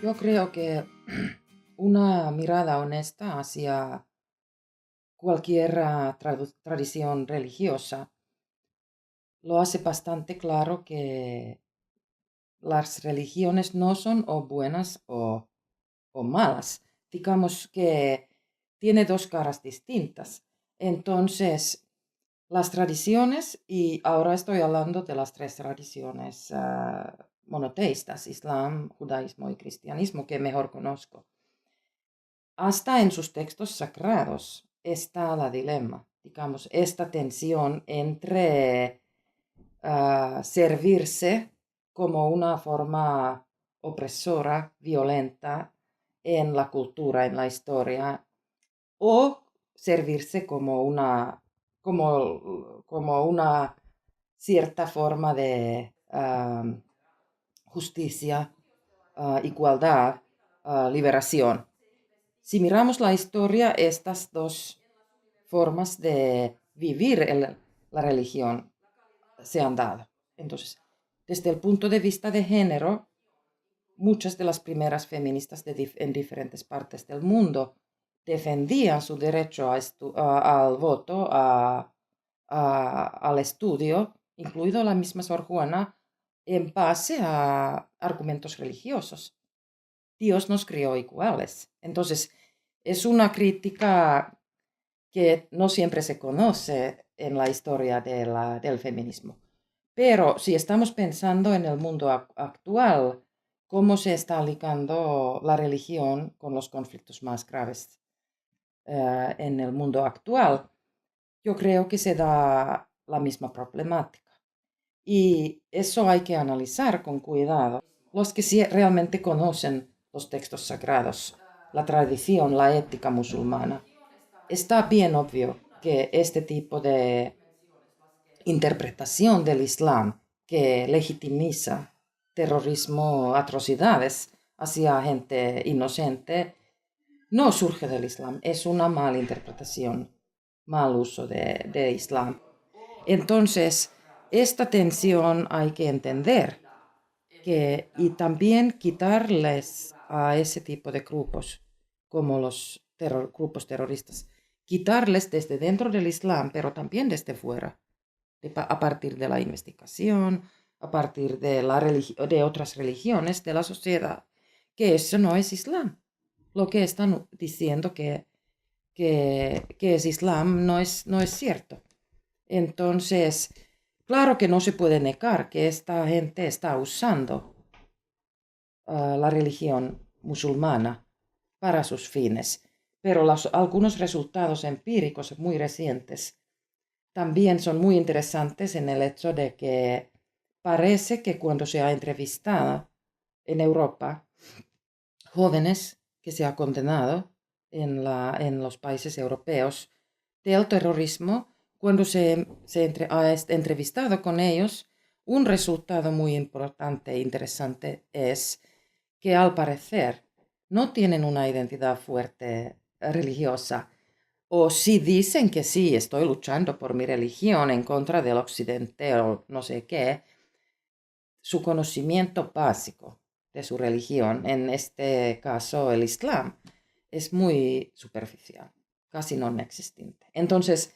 Yo creo que una mirada honesta hacia cualquier tradición religiosa lo hace bastante claro que las religiones no son o buenas o malas. Digamos que tiene dos caras distintas. Entonces, las tradiciones, y ahora estoy hablando de las tres tradiciones monoteístas, Islam, judaísmo y cristianismo, que mejor conozco. Hasta en sus textos sagrados está la dilema, digamos, esta tensión entre servirse como una forma opresora, violenta en la cultura, en la historia, o servirse como una cierta forma de justicia, igualdad, liberación. Si miramos la historia, estas dos formas de vivir la religión se han dado. Entonces, desde el punto de vista de género, muchas de las primeras feministas en diferentes partes del mundo defendían su derecho al voto, al estudio, incluido la misma Sor Juana, en base a argumentos religiosos. Dios nos crió iguales. Entonces, es una crítica que no siempre se conoce en la historia del feminismo. Pero si estamos pensando en el mundo actual, cómo se está ligando la religión con los conflictos más graves en el mundo actual, yo creo que se da la misma problemática. Y eso hay que analizar con cuidado. Los que sí realmente conocen los textos sagrados, la tradición, la ética musulmana, está bien obvio que este tipo de interpretación del Islam que legitimiza terrorismo, atrocidades hacia gente inocente, no surge del Islam, es una mala interpretación, mal uso de Islam. Entonces, esta tensión hay que entender y también quitarles a ese tipo de grupos, como los grupos terroristas, quitarles desde dentro del Islam, pero también desde fuera, a partir de la investigación, a partir de otras religiones de la sociedad, que eso no es Islam. Lo que están diciendo que es Islam no es cierto. Entonces, claro que no se puede negar que esta gente está usando la religión musulmana para sus fines, pero algunos resultados empíricos muy recientes también son muy interesantes en el hecho de que parece que cuando se ha entrevistado en Europa jóvenes que se ha condenado en los países europeos del terrorismo, cuando ha entrevistado con ellos, un resultado muy importante e interesante es que al parecer no tienen una identidad fuerte religiosa. O si dicen que sí, estoy luchando por mi religión en contra del occidente o no sé qué, su conocimiento básico de su religión, en este caso el Islam, es muy superficial, casi no existente. Entonces,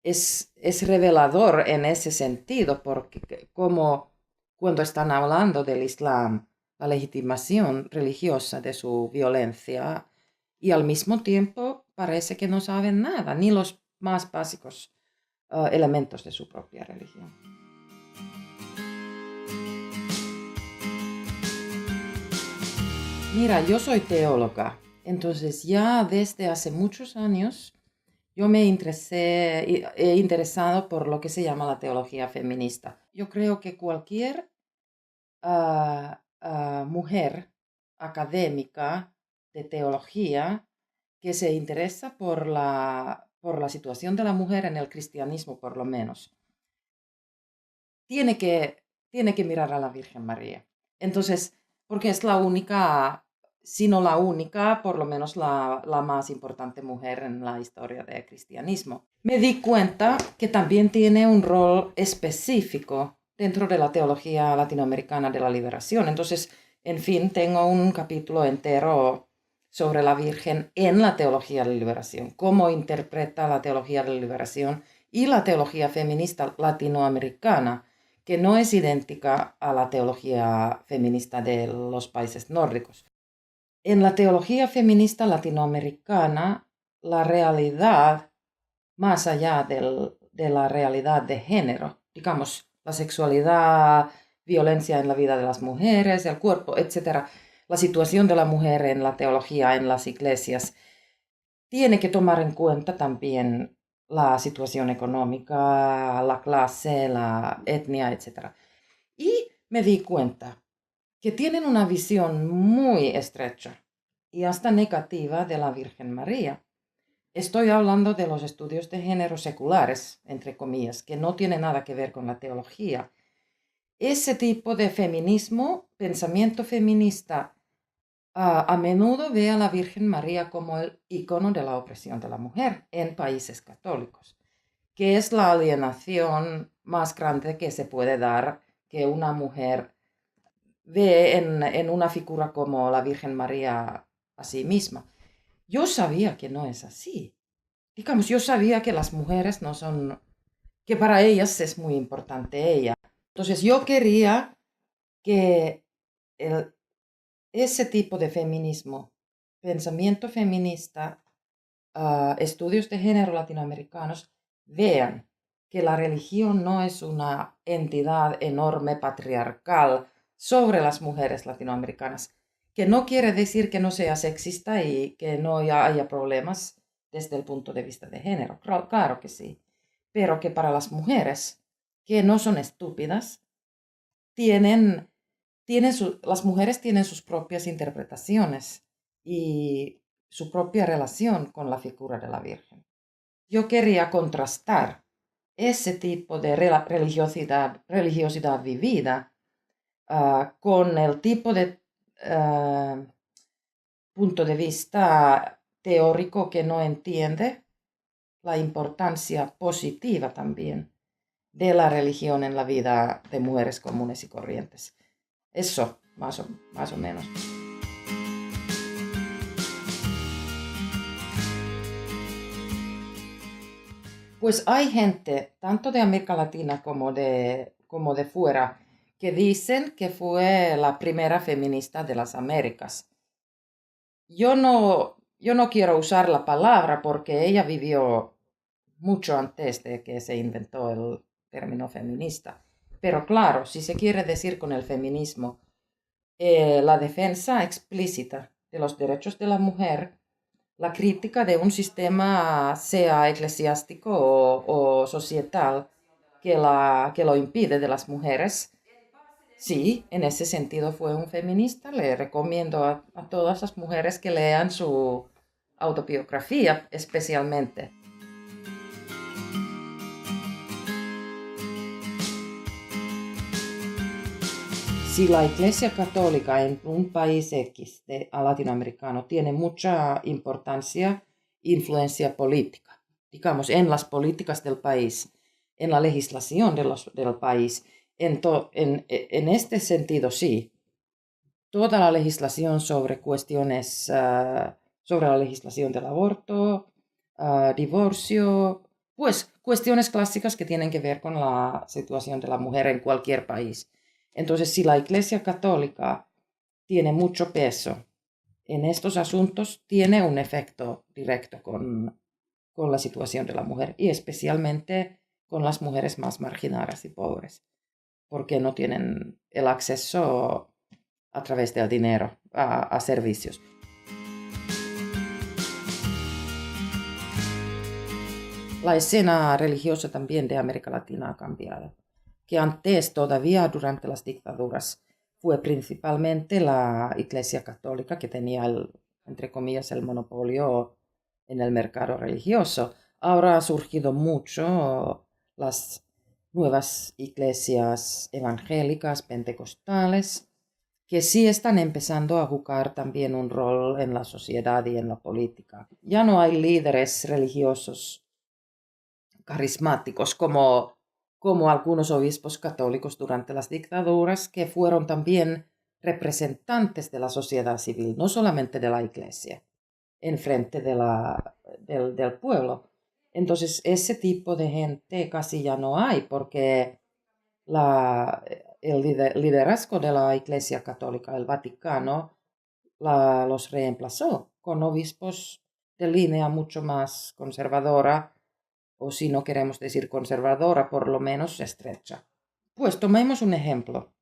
es revelador en ese sentido, porque como cuando están hablando del Islam, la legitimación religiosa de su violencia, y al mismo tiempo parece que no saben nada, ni los más básicos elementos de su propia religión. Mira, yo soy teóloga, entonces ya desde hace muchos años yo me he interesado por lo que se llama la teología feminista. Yo creo que cualquier mujer académica de teología que se interesa por la situación de la mujer en el cristianismo, por lo menos, tiene que mirar a la Virgen María. Entonces, porque es la única, si no la única, por lo menos la más importante mujer en la historia del cristianismo. Me di cuenta que también tiene un rol específico dentro de la teología latinoamericana de la liberación. Entonces, En fin, tengo un capítulo entero sobre la Virgen en la teología de la liberación, cómo interpreta la teología de la liberación y la teología feminista latinoamericana, que no es idéntica a la teología feminista de los países nórdicos. En la teología feminista latinoamericana, la realidad, más allá de la realidad de género, digamos, la sexualidad, violencia en la vida de las mujeres, el cuerpo, etc., la situación de la mujer en la teología, en las iglesias, tiene que tomar en cuenta también la situación económica, la clase, la etnia, etc. Y me di cuenta que tienen una visión muy estrecha y hasta negativa de la Virgen María. Estoy hablando de los estudios de género seculares, entre comillas, que no tienen nada que ver con la teología. Ese tipo de feminismo, pensamiento feminista, a menudo ve a la Virgen María como el icono de la opresión de la mujer en países católicos, que es la alienación más grande que se puede dar que una mujer ve en una figura como la Virgen María a sí misma. Yo sabía que no es así. Digamos, yo sabía que las mujeres no son, que para ellas es muy importante ella. Entonces yo quería que ese tipo de feminismo, pensamiento feminista, estudios de género latinoamericanos, vean que la religión no es una entidad enorme patriarcal sobre las mujeres latinoamericanas, que no quiere decir que no sea sexista y que no haya problemas desde el punto de vista de género. Claro que sí, pero que para las mujeres, que no son estúpidas, las mujeres tienen sus propias interpretaciones y su propia relación con la figura de la Virgen. Yo quería contrastar ese tipo de religiosidad vivida con el tipo de punto de vista teórico que no entiende la importancia positiva también de la religión en la vida de mujeres comunes y corrientes. Eso, más o menos. Pues hay gente, tanto de América Latina como de fuera, que dicen que fue la primera feminista de las Américas. Yo no quiero usar la palabra porque ella vivió mucho antes de que se inventó el término feminista. Pero claro, si se quiere decir con el feminismo la defensa explícita de los derechos de la mujer, la crítica de un sistema, sea eclesiástico o societal, que lo impide de las mujeres. Sí, en ese sentido fue un feminista. Le recomiendo a todas las mujeres que lean su autobiografía, especialmente. Si la Iglesia Católica en un país X latinoamericano tiene mucha importancia, influencia política, digamos, en las políticas del país, en la legislación del país, en este sentido sí, toda la legislación sobre cuestiones, sobre la legislación del aborto, divorcio, pues cuestiones clásicas que tienen que ver con la situación de la mujer en cualquier país. Entonces, si la Iglesia Católica tiene mucho peso en estos asuntos, tiene un efecto directo con la situación de la mujer y especialmente con las mujeres más marginadas y pobres, porque no tienen el acceso a través del dinero a servicios. La escena religiosa también de América Latina ha cambiado, que antes, todavía durante las dictaduras, fue principalmente la Iglesia Católica que tenía, entre comillas, el monopolio en el mercado religioso. Ahora ha surgido mucho las nuevas iglesias evangélicas, pentecostales, que sí están empezando a jugar también un rol en la sociedad y en la política. Ya no hay líderes religiosos carismáticos como algunos obispos católicos durante las dictaduras, que fueron también representantes de la sociedad civil, no solamente de la iglesia, enfrente del pueblo. Entonces, ese tipo de gente casi ya no hay porque el liderazgo de la Iglesia Católica, el Vaticano, los reemplazó con obispos de línea mucho más conservadora, o si no queremos decir conservadora, por lo menos estrecha. Pues tomemos un ejemplo.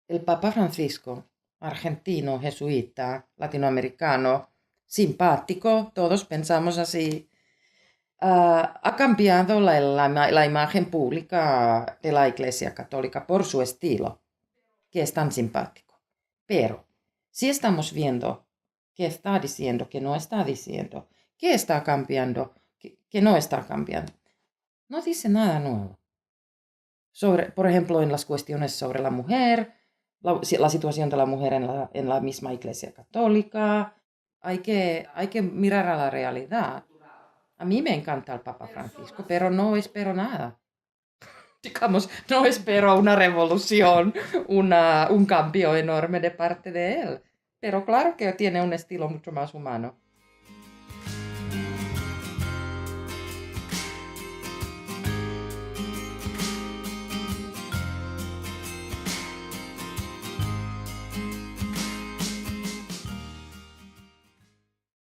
El Papa Francisco, argentino, jesuita, latinoamericano, simpático, todos pensamos así, ha cambiado la imagen pública de la Iglesia Católica por su estilo, que es tan simpático. Pero si estamos viendo qué está diciendo, qué no está diciendo, qué está cambiando, qué no está cambiando, no dice nada nuevo. Por ejemplo, en las cuestiones sobre la mujer, la situación de la mujer en la misma Iglesia Católica, hay que mirar a la realidad. A mí me encanta el Papa Francisco, pero no espero nada. Digamos, no espero una revolución, un cambio enorme de parte de él. Pero claro que tiene un estilo mucho más humano.